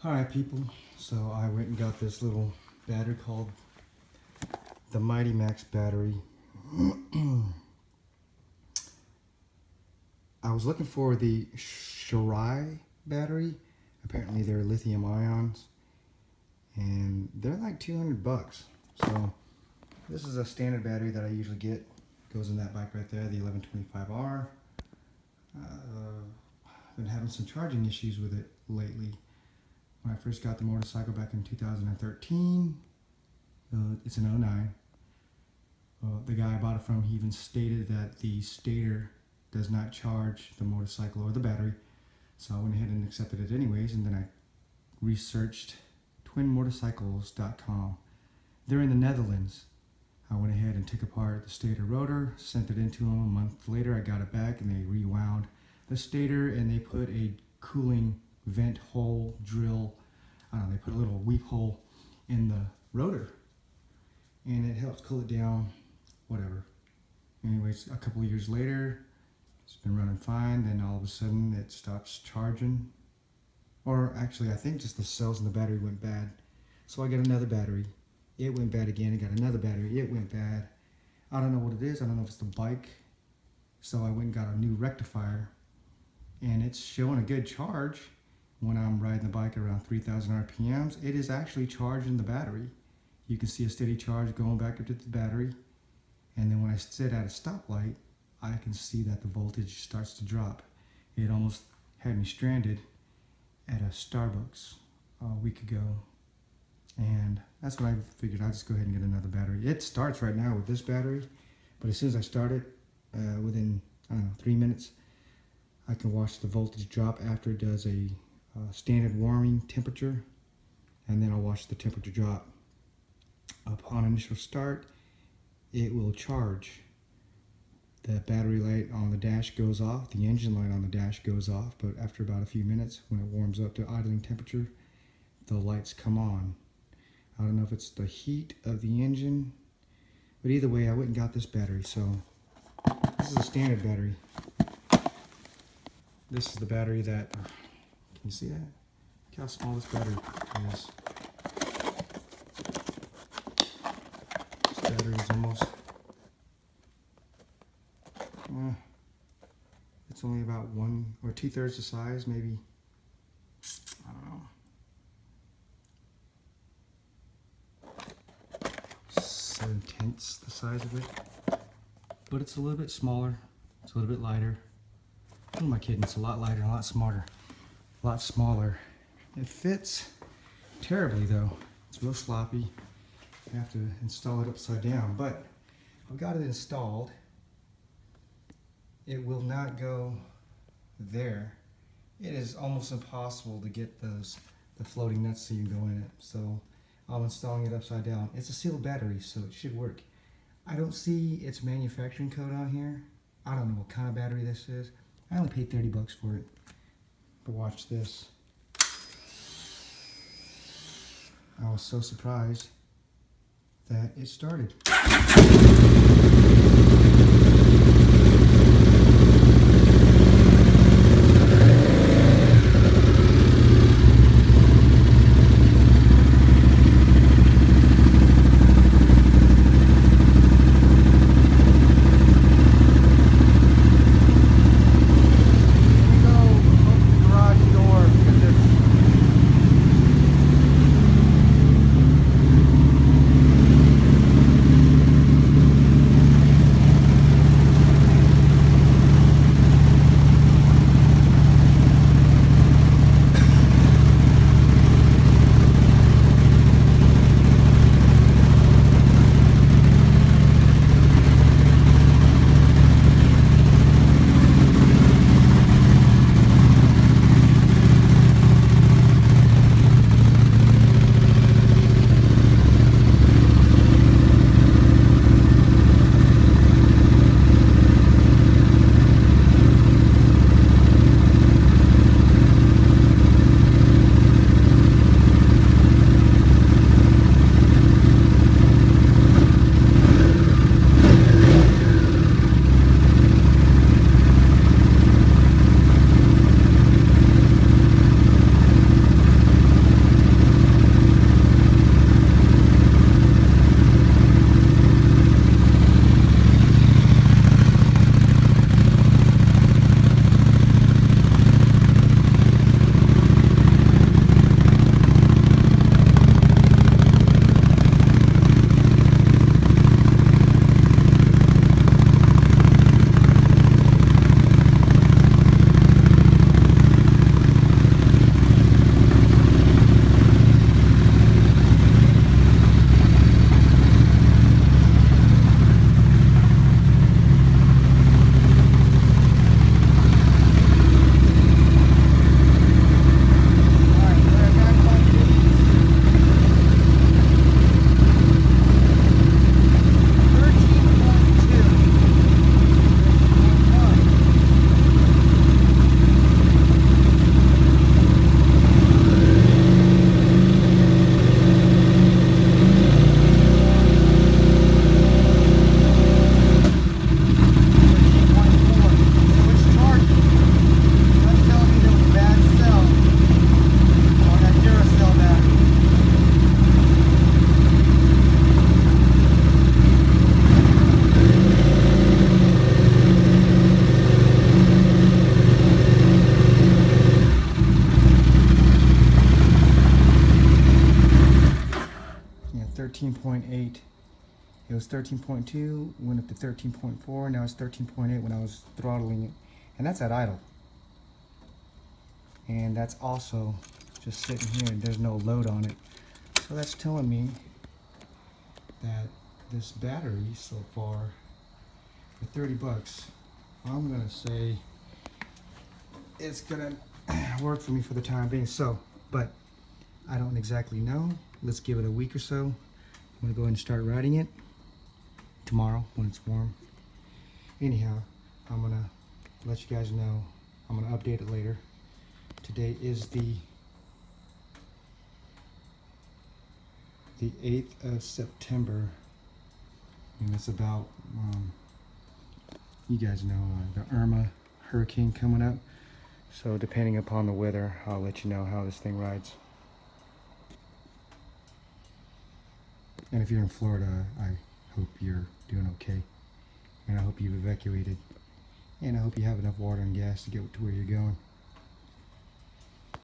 Alright people, so I went and got this little battery called the Mighty Max battery. I was looking for the Shirai battery. Apparently they're lithium ions and they're like 200 bucks. So this is a standard battery that I usually get. Goes in that bike right there, the 1125R. I've been having some charging issues with it lately. When I first got the motorcycle back in 2013, it's an 09. The guy I bought it from, he even stated that the stator does not charge the motorcycle or the battery. So I went ahead and accepted it anyways, and then I researched twinmotorcycles.com. They're in the Netherlands. I went ahead and took apart the stator rotor, sent it into them. A month later I got it back and they rewound the stator and they put a cooling vent hole drill. They put a little weep hole in the rotor and it helps cool it down, whatever. Anyways, a couple of years later, it's been running fine. Then all of a sudden it stops charging. Or actually, I think just the cells in the battery went bad. So I got another battery. It went bad again. I got another battery. It went bad. I don't know what it is. I don't know if it's the bike. So I went and got a new rectifier. And it's showing a good charge. When I'm riding the bike at around 3,000 RPMs, it is actually charging the battery. You can see a steady charge going back up to the battery. And then when I sit at a stoplight, I can see that the voltage starts to drop. It almost had me stranded at a Starbucks a week ago. And that's when I figured I'd just go ahead and get another battery. It starts right now with this battery, but as soon as I start it, within, 3 minutes, I can watch the voltage drop after it does a standard warming temperature, and then I'll watch the temperature drop. Upon initial start, it will charge. The battery light on the dash goes off, the engine light on the dash goes off, but after about a few minutes, when it warms up to idling temperature, the lights come on. I don't know if it's the heat of the engine, but either way, I went and got this battery. So this is a standard battery. This is the battery that, can you see that? Look how small this battery is. This battery is almost, it's only about 1 or 2/3 the size, maybe, I don't know. 7/10 the size of it, but it's a little bit smaller. It's a little bit lighter. Who am I kidding? It's a lot lighter, a lot smarter, a lot smaller. It fits terribly though. It's real sloppy. You have to install it upside down, but I've got it installed. It will not go there. It is almost impossible to get the floating nuts so you can go in it. So I'm installing it upside down. It's a sealed battery, so it should work. I don't see its manufacturing code on here. I don't know what kind of battery this is. I only paid 30 bucks for it. But watch this. I was so surprised that it started. 13.8. It was 13.2, went up to 13.4, now it's 13.8 when I was throttling it. And that's at idle. And that's also just sitting here, and there's no load on it. So that's telling me that this battery so far, for 30 bucks, I'm gonna say it's gonna work for me for the time being. So, but I don't exactly know. Let's give it a week or so. I'm gonna go ahead and start riding it tomorrow when it's warm. Anyhow, I'm gonna let you guys know. I'm gonna update it later. Today is the 8th of September, and it's about you guys know the Irma hurricane coming up. So depending upon the weather, I'll let you know how this thing rides. And if you're in Florida, I hope you're doing okay, and I hope you've evacuated, and I hope you have enough water and gas to get to where you're going.